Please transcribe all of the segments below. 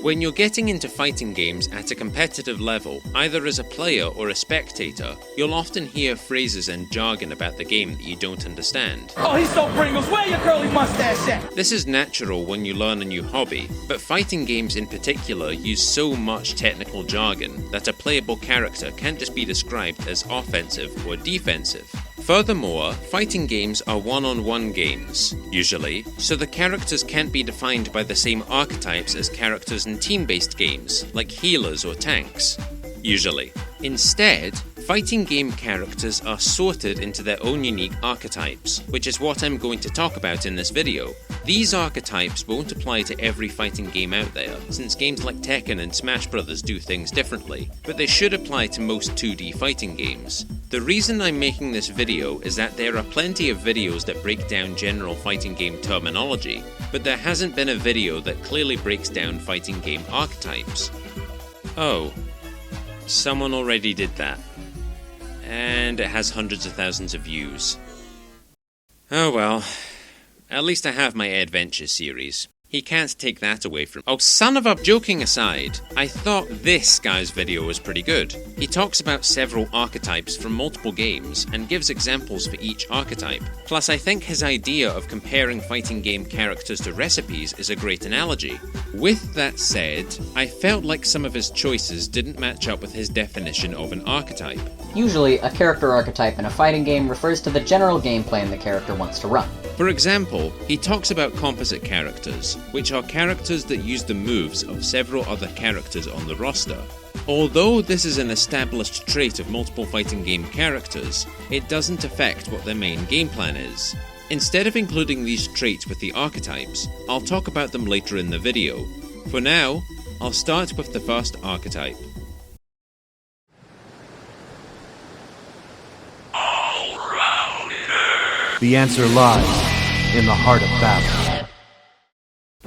When you're getting into fighting games at a competitive level, either as a player or a spectator, you'll often hear phrases and jargon about the game that you don't understand. Oh, he's so Pringles, where your curly mustache at? This is natural when you learn a new hobby, but fighting games in particular use so much technical jargon that a playable character can't just be described as offensive or defensive. Furthermore, fighting games are one-on-one games, usually, so the characters can't be defined by the same archetypes as characters in team-based games, like healers or tanks, usually. Instead, fighting game characters are sorted into their own unique archetypes, which is what I'm going to talk about in this video. These archetypes won't apply to every fighting game out there, since games like Tekken and Smash Bros. Do things differently, but they should apply to most 2D fighting games. The reason I'm making this video is that there are plenty of videos that break down general fighting game terminology, but there hasn't been a video that clearly breaks down fighting game archetypes. Oh, someone already did that. And it has hundreds of thousands of views. Oh well, at least I have my Adventure series. He can't take that away from— Oh, son of a— Joking aside, I thought this guy's video was pretty good. He talks about several archetypes from multiple games and gives examples for each archetype. Plus, I think his idea of comparing fighting game characters to recipes is a great analogy. With that said, I felt like some of his choices didn't match up with his definition of an archetype. Usually, a character archetype in a fighting game refers to the general game plan the character wants to run. For example, he talks about composite characters, which are characters that use the moves of several other characters on the roster. Although this is an established trait of multiple fighting game characters, it doesn't affect what their main game plan is. Instead of including these traits with the archetypes, I'll talk about them later in the video. For now, I'll start with the first archetype. The answer lies in the heart of battle.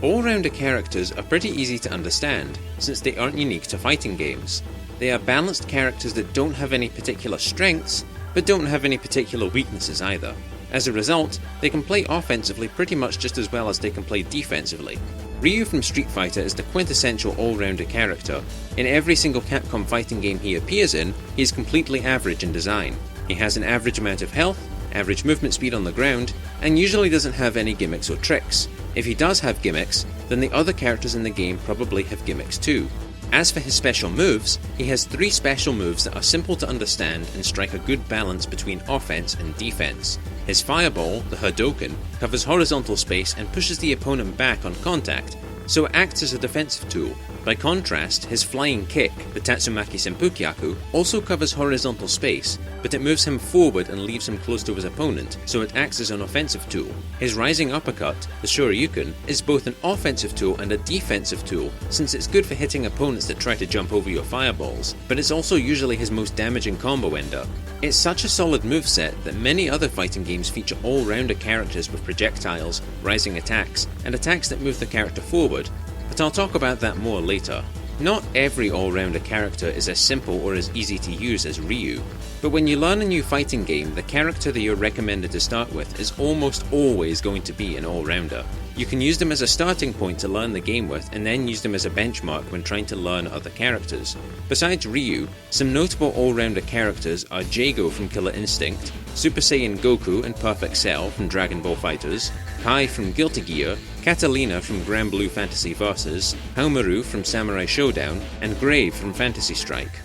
All-rounder characters are pretty easy to understand, since they aren't unique to fighting games. They are balanced characters that don't have any particular strengths, but don't have any particular weaknesses either. As a result, they can play offensively pretty much just as well as they can play defensively. Ryu from Street Fighter is the quintessential all-rounder character. In every single Capcom fighting game he appears in, he is completely average in design. He has an average amount of health, average movement speed on the ground, and usually doesn't have any gimmicks or tricks. If he does have gimmicks, then the other characters in the game probably have gimmicks too. As for his special moves, he has 3 special moves that are simple to understand and strike a good balance between offense and defense. His fireball, the Hadouken, covers horizontal space and pushes the opponent back on contact, so it acts as a defensive tool. By contrast, his flying kick, the Tatsumaki Senpukyaku, also covers horizontal space, but it moves him forward and leaves him close to his opponent, so it acts as an offensive tool. His rising uppercut, the Shoryuken, is both an offensive tool and a defensive tool, since it's good for hitting opponents that try to jump over your fireballs, but it's also usually his most damaging combo ender. It's such a solid moveset that many other fighting games feature all-rounder characters with projectiles, rising attacks, and attacks that move the character forward, but I'll talk about that more later. Not every all-rounder character is as simple or as easy to use as Ryu, but when you learn a new fighting game, the character that you're recommended to start with is almost always going to be an all-rounder. You can use them as a starting point to learn the game with, and then use them as a benchmark when trying to learn other characters. Besides Ryu, some notable all-rounder characters are Jago from Killer Instinct, Super Saiyan Goku and Perfect Cell from Dragon Ball FighterZ, Kai from Guilty Gear, Catalina from Grand Blue Fantasy Vs, Haomaru from Samurai Showdown, and Grave from Fantasy Strike.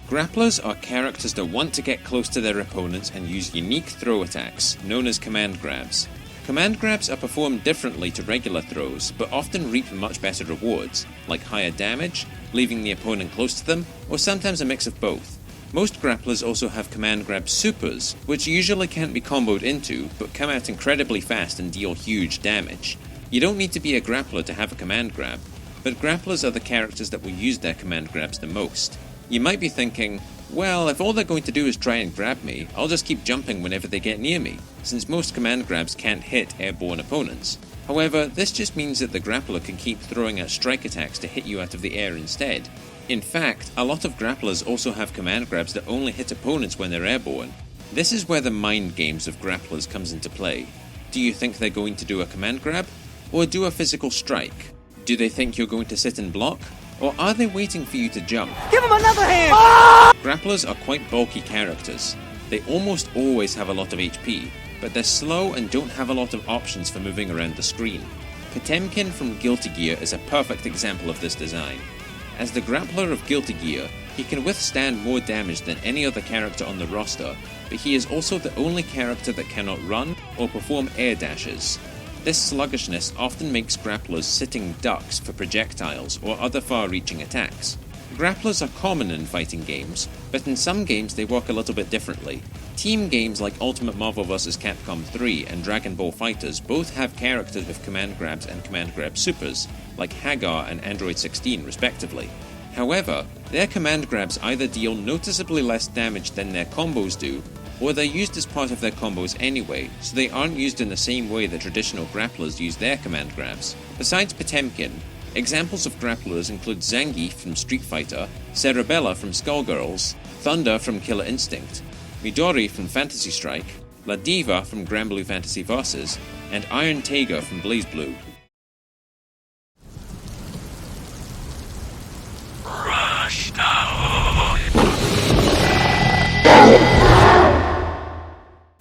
Grapplers are characters that want to get close to their opponents and use unique throw attacks, known as command grabs. Command grabs are performed differently to regular throws, but often reap much better rewards, like higher damage, leaving the opponent close to them, or sometimes a mix of both. Most grapplers also have command grab supers, which usually can't be comboed into, but come out incredibly fast and deal huge damage. You don't need to be a grappler to have a command grab, but grapplers are the characters that will use their command grabs the most. You might be thinking, well, if all they're going to do is try and grab me, I'll just keep jumping whenever they get near me, since most command grabs can't hit airborne opponents. However, this just means that the grappler can keep throwing out strike attacks to hit you out of the air instead. In fact, a lot of grapplers also have command grabs that only hit opponents when they're airborne. This is where the mind games of grapplers comes into play. Do you think they're going to do a command grab? Or do a physical strike? Do they think you're going to sit and block? Or are they waiting for you to jump? Give him another hand! Grapplers are quite bulky characters. They almost always have a lot of HP, but they're slow and don't have a lot of options for moving around the screen. Potemkin from Guilty Gear is a perfect example of this design. As the grappler of Guilty Gear, he can withstand more damage than any other character on the roster, but he is also the only character that cannot run or perform air dashes. This sluggishness often makes grapplers sitting ducks for projectiles or other far-reaching attacks. Grapplers are common in fighting games, but in some games they work a little bit differently. Team games like Ultimate Marvel vs. Capcom 3 and Dragon Ball FighterZ both have characters with command grabs and command grab supers, like Hagar and Android 16 respectively. However, their command grabs either deal noticeably less damage than their combos do, or they're used as part of their combos anyway, so they aren't used in the same way that traditional grapplers use their command grabs. Besides Potemkin, examples of grapplers include Zangief from Street Fighter, Cerebella from Skullgirls, Thunder from Killer Instinct, Midori from Fantasy Strike, La Diva from Granblue Fantasy Versus, and Iron Tiger from BlazBlue.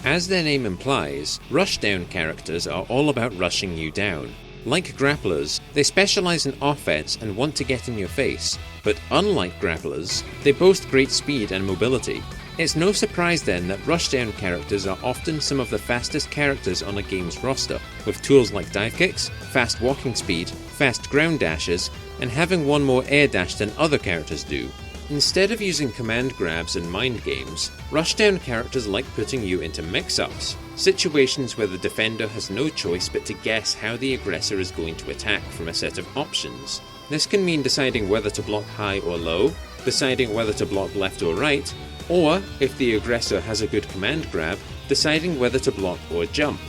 As their name implies, Rushdown characters are all about rushing you down. Like grapplers, they specialise in offense and want to get in your face, but unlike grapplers, they boast great speed and mobility. It's no surprise then that Rushdown characters are often some of the fastest characters on a game's roster, with tools like dive kicks, fast walking speed, fast ground dashes, and having one more air dash than other characters do. Instead of using command grabs and mind games, Rushdown characters like putting you into mix-ups, situations where the defender has no choice but to guess how the aggressor is going to attack from a set of options. This can mean deciding whether to block high or low, deciding whether to block left or right, or, if the aggressor has a good command grab, deciding whether to block or jump.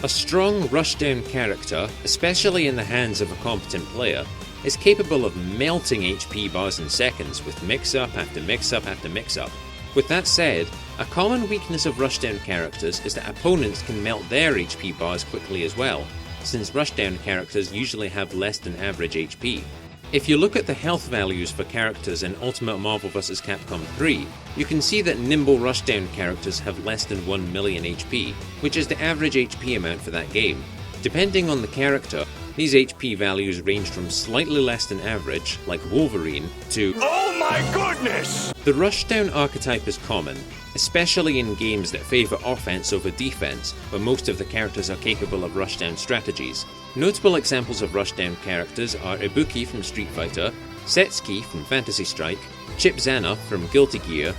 A strong Rushdown character, especially in the hands of a competent player, is capable of melting HP bars in seconds with mix-up after mix-up after mix-up. With that said, a common weakness of Rushdown characters is that opponents can melt their HP bars quickly as well, since Rushdown characters usually have less than average HP. If you look at the health values for characters in Ultimate Marvel vs. Capcom 3, you can see that nimble Rushdown characters have less than 1 million HP, which is the average HP amount for that game. Depending on the character, these HP values range from slightly less than average, like Wolverine, to Oh my goodness! The Rushdown archetype is common, especially in games that favour offense over defense, where most of the characters are capable of Rushdown strategies. Notable examples of Rushdown characters are Ibuki from Street Fighter, Setsuki from Fantasy Strike, Chip Zanna from Guilty Gear.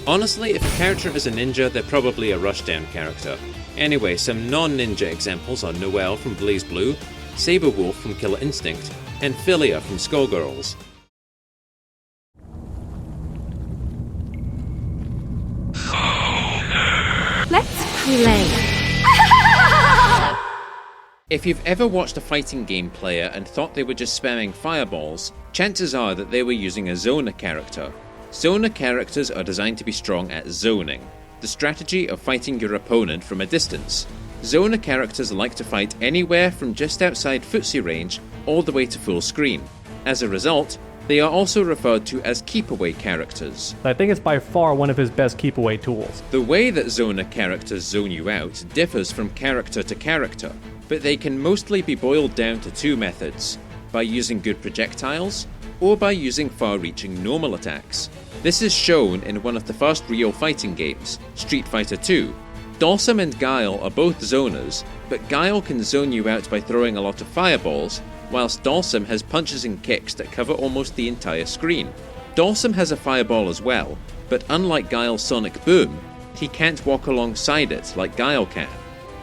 Honestly, if a character is a ninja, they're probably a Rushdown character. Anyway, some non-ninja examples are Noelle from BlazBlue, Saberwolf from Killer Instinct, and Philia from Skullgirls. Let's play. If you've ever watched a fighting game player and thought they were just spamming fireballs, chances are that they were using a zoner character. Zoner characters are designed to be strong at zoning, the strategy of fighting your opponent from a distance. Zoner characters like to fight anywhere from just outside Footsie range all the way to full screen. As a result, they are also referred to as keep-away characters. I think it's by far one of his best keep-away tools. The way that zoner characters zone you out differs from character to character, but they can mostly be boiled down to two methods: by using good projectiles, or by using far-reaching normal attacks. This is shown in one of the first real fighting games, Street Fighter 2. Dhalsim and Guile are both zoners, but Guile can zone you out by throwing a lot of fireballs, whilst Dhalsim has punches and kicks that cover almost the entire screen. Dhalsim has a fireball as well, but unlike Guile's Sonic Boom, he can't walk alongside it like Guile can.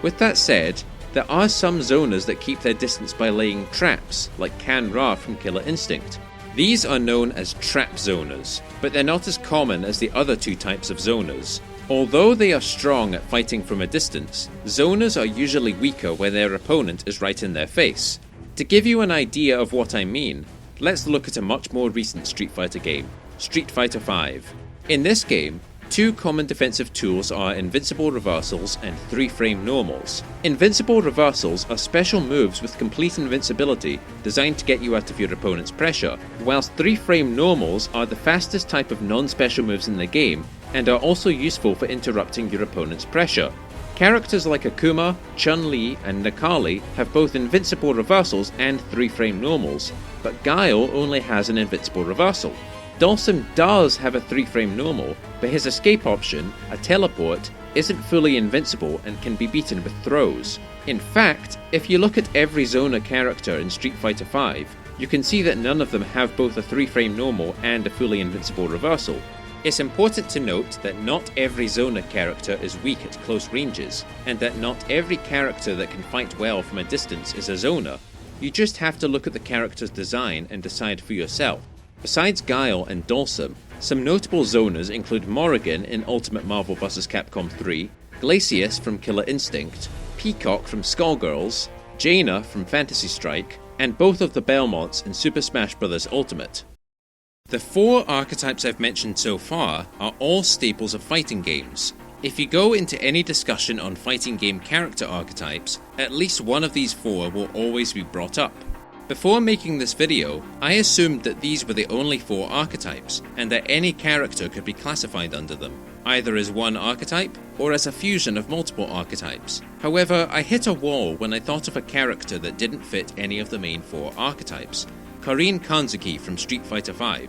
With that said, there are some zoners that keep their distance by laying traps, like Kan-Ra from Killer Instinct. These are known as trap zoners, but they're not as common as the other two types of zoners. Although they are strong at fighting from a distance, zoners are usually weaker when their opponent is right in their face. To give you an idea of what I mean, let's look at a much more recent Street Fighter game, Street Fighter V. In this game, Two common defensive tools are invincible reversals and 3-frame normals. Invincible reversals are special moves with complete invincibility designed to get you out of your opponent's pressure, whilst 3-frame normals are the fastest type of non-special moves in the game and are also useful for interrupting your opponent's pressure. Characters like Akuma, Chun-Li and Nakali have both invincible reversals and 3-frame normals, but Guile only has an invincible reversal. Dhalsim does have a 3-frame normal, but his escape option, a teleport, isn't fully invincible and can be beaten with throws. In fact, if you look at every Zona character in Street Fighter V, you can see that none of them have both a 3-frame normal and a fully invincible reversal. It's important to note that not every Zona character is weak at close ranges, and that not every character that can fight well from a distance is a Zona. You just have to look at the character's design and decide for yourself. Besides Guile and Dhalsim, some notable Zonas include Morrigan in Ultimate Marvel vs. Capcom 3, Glacius from Killer Instinct, Peacock from Skullgirls, Jaina from Fantasy Strike, and both of the Belmonts in Super Smash Bros. Ultimate. The 4 archetypes I've mentioned so far are all staples of fighting games. If you go into any discussion on fighting game character archetypes, at least one of these 4 will always be brought up. Before making this video, I assumed that these were the only 4 archetypes, and that any character could be classified under them, either as one archetype, or as a fusion of multiple archetypes. However, I hit a wall when I thought of a character that didn't fit any of the main 4 archetypes. Karin Kanzuki from Street Fighter V.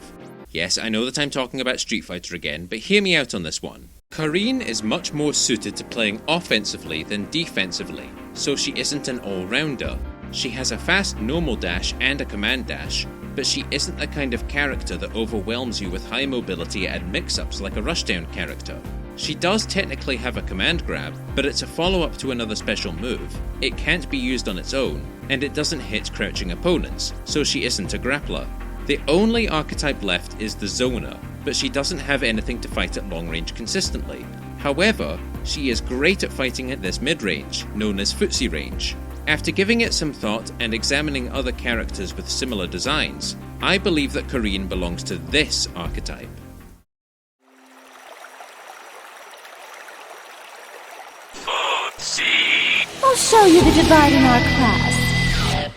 Yes, I know that I'm talking about Street Fighter again, but hear me out on this one. Karin is much more suited to playing offensively than defensively, so she isn't an all-rounder. She has a fast normal dash and a command dash, but she isn't the kind of character that overwhelms you with high mobility and mix-ups like a Rushdown character. She does technically have a command grab, but it's a follow-up to another special move. It can't be used on its own, and it doesn't hit crouching opponents, so she isn't a grappler. The only archetype left is the Zona, but she doesn't have anything to fight at long range consistently. However, she is great at fighting at this mid-range, known as Footsie range. After giving it some thought and examining other characters with similar designs, I believe that Karin belongs to this archetype. I'll show you the divide in our class.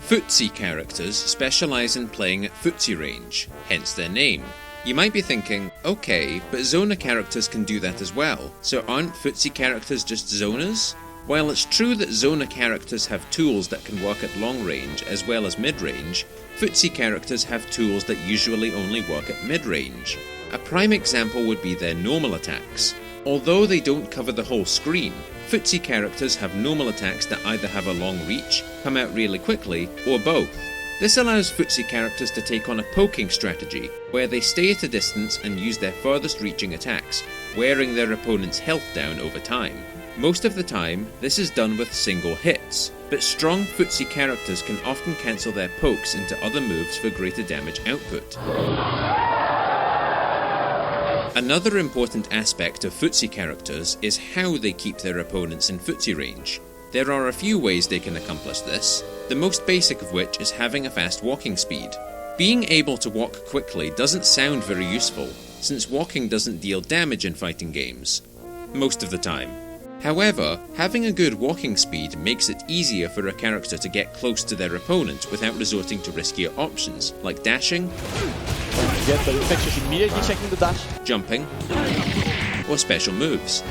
Footsie characters specialise in playing at Footsie range, hence their name. You might be thinking, okay, but Zona characters can do that as well, so aren't Footsie characters just Zonas? While it's true that Zona characters have tools that can work at long range as well as mid-range, Footsie characters have tools that usually only work at mid-range. A prime example would be their normal attacks. Although they don't cover the whole screen, Footsie characters have normal attacks that either have a long reach, come out really quickly, or both. This allows Footsie characters to take on a poking strategy, where they stay at a distance and use their furthest reaching attacks, wearing their opponent's health down over time. Most of the time, this is done with single hits, but strong Footsie characters can often cancel their pokes into other moves for greater damage output. Another important aspect of Footsie characters is how they keep their opponents in Footsie range. There are a few ways they can accomplish this, the most basic of which is having a fast walking speed. Being able to walk quickly doesn't sound very useful, since walking doesn't deal damage in fighting games. Most of the time. However, having a good walking speed makes it easier for a character to get close to their opponent without resorting to riskier options, like dashing, jumping, or special moves.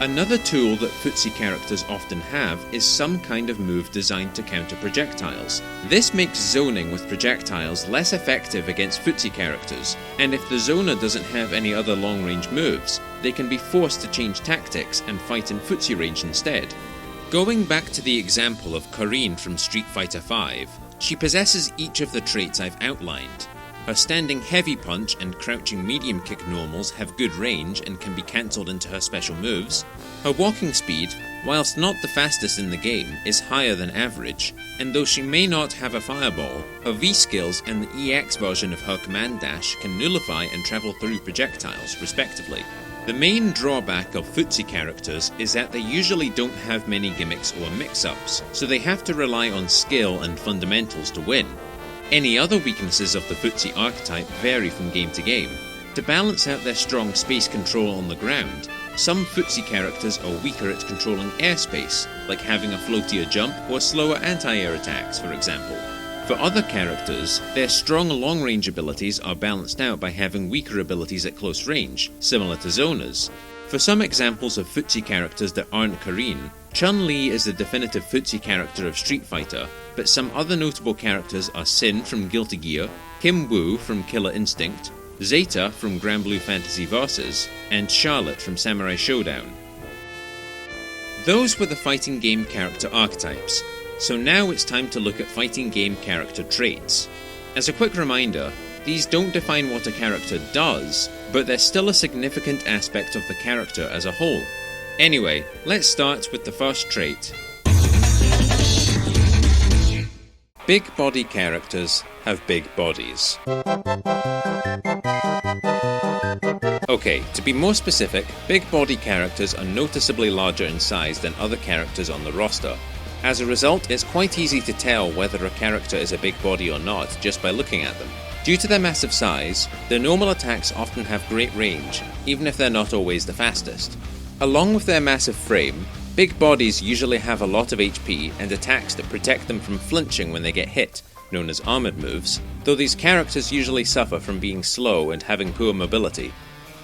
Another tool that Footsie characters often have is some kind of move designed to counter projectiles. This makes zoning with projectiles less effective against Footsie characters, and if the Zona doesn't have any other long-range moves, they can be forced to change tactics and fight in Footsie range instead. Going back to the example of Karin from Street Fighter V, she possesses each of the traits I've outlined. Her standing heavy punch and crouching medium kick normals have good range and can be cancelled into her special moves. Her walking speed, whilst not the fastest in the game, is higher than average, and though she may not have a fireball, her V-skills and the EX version of her command dash can nullify and travel through projectiles, respectively. The main drawback of Footsie characters is that they usually don't have many gimmicks or mix-ups, so they have to rely on skill and fundamentals to win. Any other weaknesses of the Footsie archetype vary from game to game. To balance out their strong space control on the ground, some Footsie characters are weaker at controlling airspace, like having a floatier jump or slower anti-air attacks, for example. For other characters, their strong long-range abilities are balanced out by having weaker abilities at close range, similar to Zona's. For some examples of Footsie characters that aren't Kareen, Chun-Li is the definitive Footsie character of Street Fighter, but some other notable characters are Sin from Guilty Gear, Kim Woo from Killer Instinct, Zeta from Granblue Fantasy Versus, and Charlotte from Samurai Shodown. Those were the fighting game character archetypes, so now it's time to look at fighting game character traits. As a quick reminder, these don't define what a character does, but they're still a significant aspect of the character as a whole. Anyway, let's start with the first trait. Big body characters have big bodies. Okay, to be more specific, big body characters are noticeably larger in size than other characters on the roster. As a result, it's quite easy to tell whether a character is a big body or not just by looking at them. Due to their massive size, their normal attacks often have great range, even if they're not always the fastest. Along with their massive frame, big bodies usually have a lot of HP and attacks that protect them from flinching when they get hit, known as armored moves, though these characters usually suffer from being slow and having poor mobility.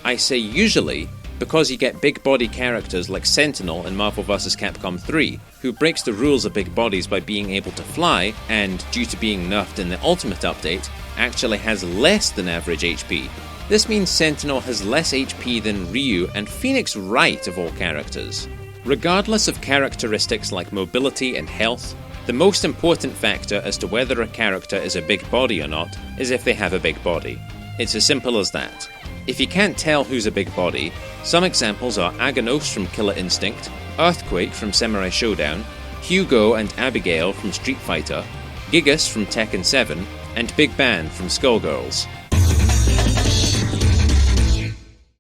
I say usually because you get big body characters like Sentinel in Marvel vs. Capcom 3, who breaks the rules of big bodies by being able to fly and, due to being nerfed in the Ultimate Update, actually has less than average HP. This means Sentinel has less HP than Ryu and Phoenix Wright of all characters. Regardless of characteristics like mobility and health, the most important factor as to whether a character is a big body or not is if they have a big body. It's as simple as that. If you can't tell who's a big body, some examples are Aganos from Killer Instinct, Earthquake from Samurai Shodown, Hugo and Abigail from Street Fighter, Gigas from Tekken 7, and Big Ban from Skullgirls.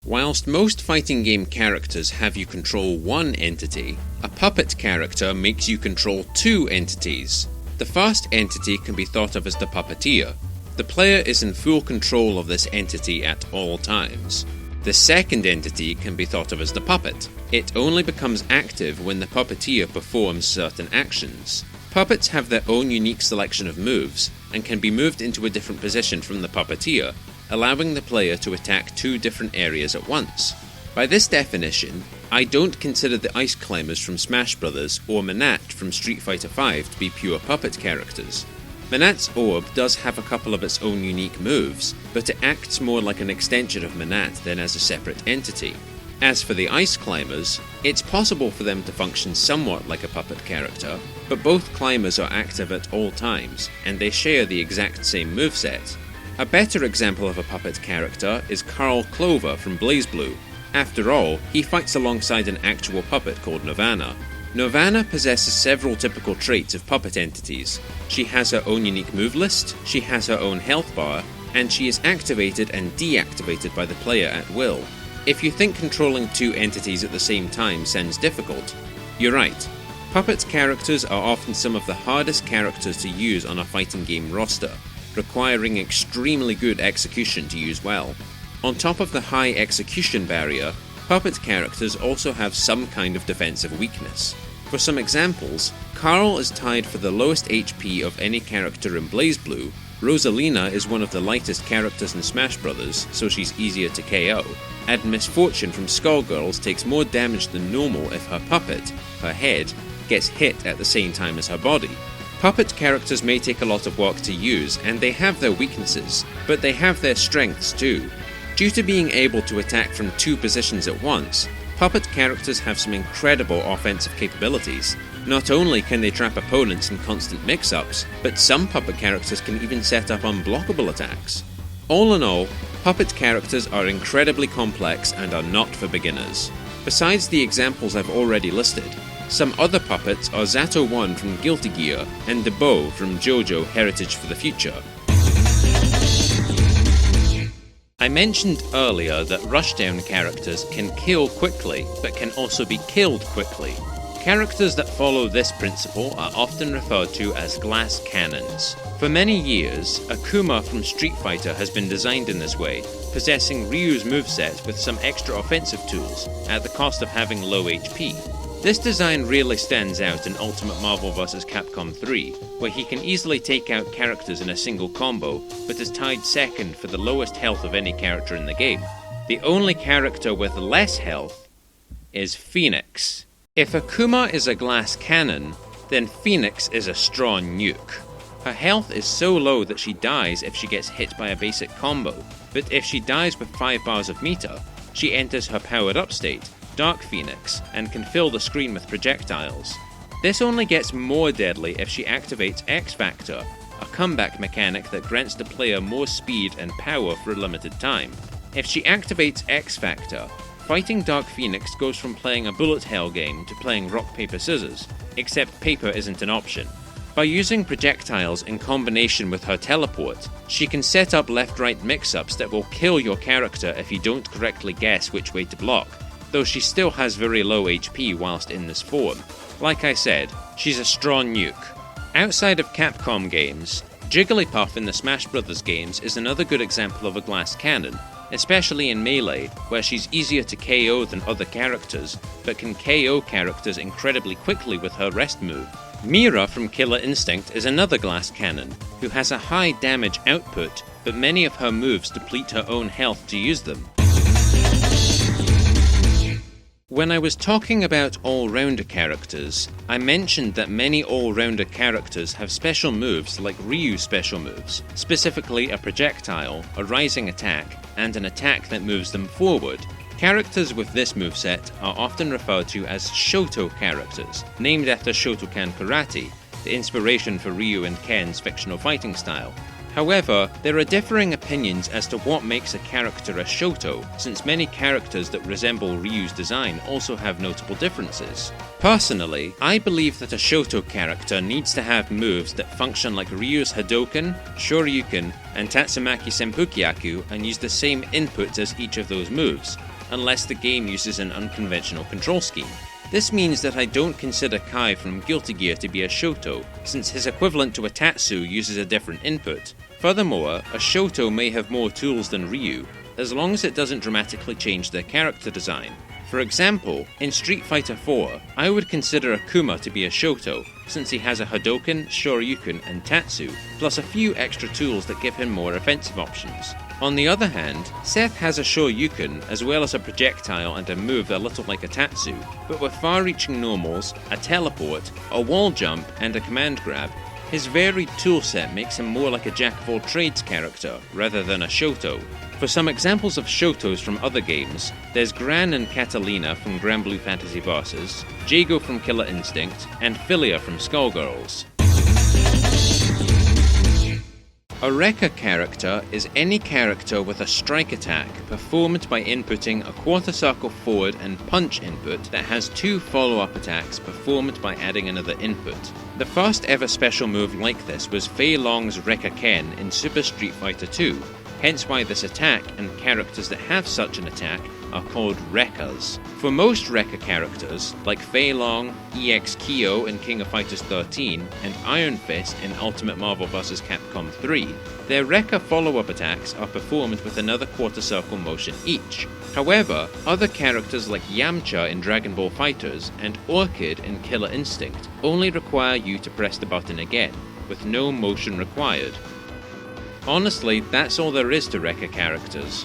Whilst most fighting game characters have you control one entity, a puppet character makes you control two entities. The first entity can be thought of as the puppeteer. The player is in full control of this entity at all times. The second entity can be thought of as the puppet. It only becomes active when the puppeteer performs certain actions. Puppets have their own unique selection of moves, and can be moved into a different position from the puppeteer, allowing the player to attack two different areas at once. By this definition, I don't consider the Ice Climbers from Smash Bros. Or Manat from Street Fighter V to be pure puppet characters. Manat's orb does have a couple of its own unique moves, but it acts more like an extension of Manat than as a separate entity. As for the Ice Climbers, it's possible for them to function somewhat like a puppet character, but both climbers are active at all times, and they share the exact same moveset. A better example of a puppet character is Carl Clover from BlazBlue. After all, he fights alongside an actual puppet called Nirvana. Nirvana possesses several typical traits of puppet entities. She has her own unique move list, she has her own health bar, and she is activated and deactivated by the player at will. If you think controlling two entities at the same time sounds difficult, you're right. Puppet characters are often some of the hardest characters to use on a fighting game roster, requiring extremely good execution to use well. On top of the high execution barrier, puppet characters also have some kind of defensive weakness. For some examples, Carl is tied for the lowest HP of any character in BlazBlue, Rosalina is one of the lightest characters in Smash Bros, so she's easier to KO, and Misfortune from Skullgirls takes more damage than normal if her puppet, her head, gets hit at the same time as her body. Puppet characters may take a lot of work to use, and they have their weaknesses, but they have their strengths too. Due to being able to attack from two positions at once, puppet characters have some incredible offensive capabilities. Not only can they trap opponents in constant mix-ups, but some puppet characters can even set up unblockable attacks. All in all, puppet characters are incredibly complex and are not for beginners. Besides the examples I've already listed, some other puppets are Zato-1 from Guilty Gear and Debo from JoJo Heritage for the Future. I mentioned earlier that Rushdown characters can kill quickly, but can also be killed quickly. Characters that follow this principle are often referred to as glass cannons. For For many years, Akuma from Street Fighter has been designed in this way, possessing Ryu's moveset with some extra offensive tools, at the cost of having low HP. This design really stands out in Ultimate Marvel vs. Capcom 3, where he can easily take out characters in a single combo, but is tied second for the lowest health of any character in the game. The only character with less health is Phoenix. If Akuma is a glass cannon, then Phoenix is a straw nuke. Her health is so low that she dies if she gets hit by a basic combo, but if she dies with 5 bars of meter, she enters her powered up state, Dark Phoenix, and can fill the screen with projectiles. This only gets more deadly if she activates X Factor, a comeback mechanic that grants the player more speed and power for a limited time. If she activates X Factor, fighting Dark Phoenix goes from playing a bullet hell game to playing rock paper scissors, except paper isn't an option. By using projectiles in combination with her teleport, she can set up left-right mix-ups that will kill your character if you don't correctly guess which way to block, though she still has very low HP whilst in this form. Like I said, she's a straw nuke. Outside of Capcom games, Jigglypuff in the Smash Bros. Games is another good example of a glass cannon, especially in Melee, where she's easier to KO than other characters, but can KO characters incredibly quickly with her rest move. Mira from Killer Instinct is another glass cannon, who has a high damage output, but many of her moves deplete her own health to use them. When I was talking about all-rounder characters, I mentioned that many all-rounder characters have special moves like Ryu's special moves, specifically a projectile, a rising attack, and an attack that moves them forward. Characters with this moveset are often referred to as Shoto characters, named after Shotokan Karate, the inspiration for Ryu and Ken's fictional fighting style. However, there are differing opinions as to what makes a character a Shoto, since many characters that resemble Ryu's design also have notable differences. Personally, I believe that a Shoto character needs to have moves that function like Ryu's Hadoken, Shoryuken, and Tatsumaki Senpukyaku and use the same inputs as each of those moves, unless the game uses an unconventional control scheme. This means that I don't consider Kai from Guilty Gear to be a Shoto, since his equivalent to a Tatsu uses a different input. Furthermore, a Shoto may have more tools than Ryu, as long as it doesn't dramatically change their character design. For example, in Street Fighter 4, I would consider Akuma to be a Shoto, since he has a Hadoken, Shoryuken, and Tatsu, plus a few extra tools that give him more offensive options. On the other hand, Seth has a Shoryuken as well as a projectile and a move a little like a Tatsu, but with far-reaching normals, a teleport, a wall jump, and a command grab. His varied toolset makes him more like a jack-of-all-trades character, rather than a Shoto. For some examples of Shotos from other games, there's Gran and Catalina from Granblue Fantasy Versus, Jago from Killer Instinct, and Philia from Skullgirls. A Rekka character is any character with a strike attack performed by inputting a quarter circle forward and punch input that has 2 follow-up attacks performed by adding another input. The first ever special move like this was Fei Long's Rekka Ken in Super Street Fighter 2, hence why this attack and characters that have such an attack are called Rekkas. For most Rekka characters, like Fei Long, EX Kyo in King of Fighters 13, and Iron Fist in Ultimate Marvel vs. Capcom 3, their Rekka follow-up attacks are performed with another quarter circle motion each. However, other characters like Yamcha in Dragon Ball FighterZ and Orchid in Killer Instinct only require you to press the button again, with no motion required. Honestly, that's all there is to Rekka characters.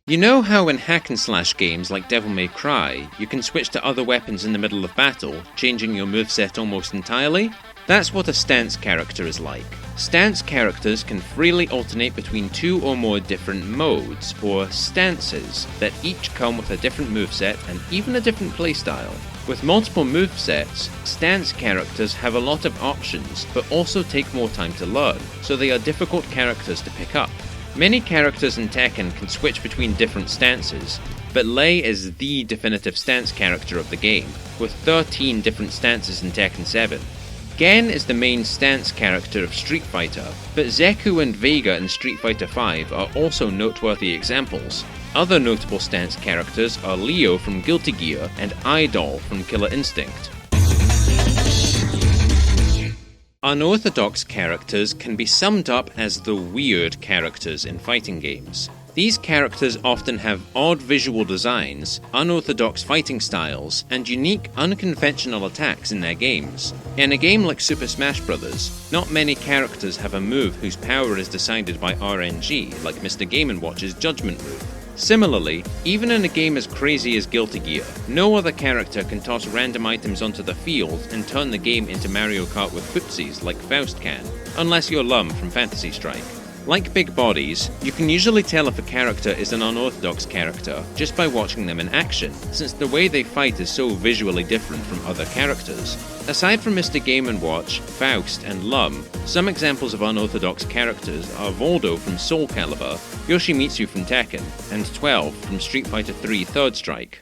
You know how in hack-and-slash games like Devil May Cry, you can switch to other weapons in the middle of battle, changing your moveset almost entirely? That's what a stance character is like. Stance characters can freely alternate between 2 or more different modes, or stances, that each come with a different moveset and even a different playstyle. With multiple movesets, stance characters have a lot of options, but also take more time to learn, so they are difficult characters to pick up. Many characters in Tekken can switch between different stances, but Lei is the definitive stance character of the game, with 13 different stances in Tekken 7. Gen is the main stance character of Street Fighter, but Zeku and Vega in Street Fighter V are also noteworthy examples. Other notable stance characters are Leo from Guilty Gear and Idol from Killer Instinct. Unorthodox characters can be summed up as the weird characters in fighting games. These characters often have odd visual designs, unorthodox fighting styles, and unique, unconventional attacks in their games. In a game like Super Smash Bros., not many characters have a move whose power is decided by RNG, like Mr. Game & Watch's Judgment move. Similarly, even in a game as crazy as Guilty Gear, no other character can toss random items onto the field and turn the game into Mario Kart with Footsies like Faust can, unless you're Lum from Fantasy Strike. Like big bodies, you can usually tell if a character is an unorthodox character just by watching them in action, since the way they fight is so visually different from other characters. Aside from Mr. Game & Watch, Faust, and Lum, some examples of unorthodox characters are Voldo from Soul Calibur, Yoshimitsu from Tekken, and 12 from Street Fighter III Third Strike.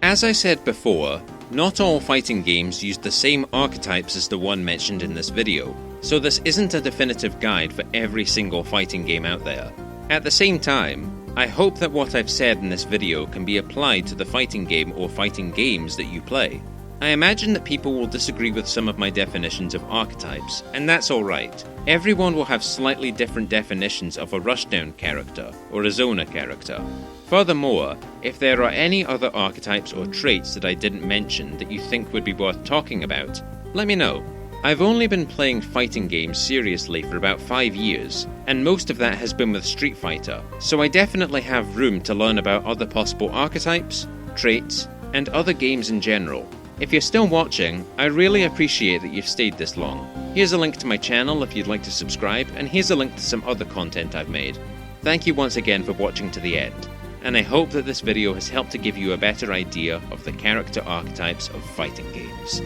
As I said before, not all fighting games use the same archetypes as the one mentioned in this video, so this isn't a definitive guide for every single fighting game out there. At the same time, I hope that what I've said in this video can be applied to the fighting game or fighting games that you play. I imagine that people will disagree with some of my definitions of archetypes, and that's alright. Everyone will have slightly different definitions of a Rushdown character or a Zona character. Furthermore, if there are any other archetypes or traits that I didn't mention that you think would be worth talking about, let me know. I've only been playing fighting games seriously for about 5 years, and most of that has been with Street Fighter, so I definitely have room to learn about other possible archetypes, traits, and other games in general. If you're still watching, I really appreciate that you've stayed this long. Here's a link to my channel if you'd like to subscribe, and here's a link to some other content I've made. Thank you once again for watching to the end, and I hope that this video has helped to give you a better idea of the character archetypes of fighting games.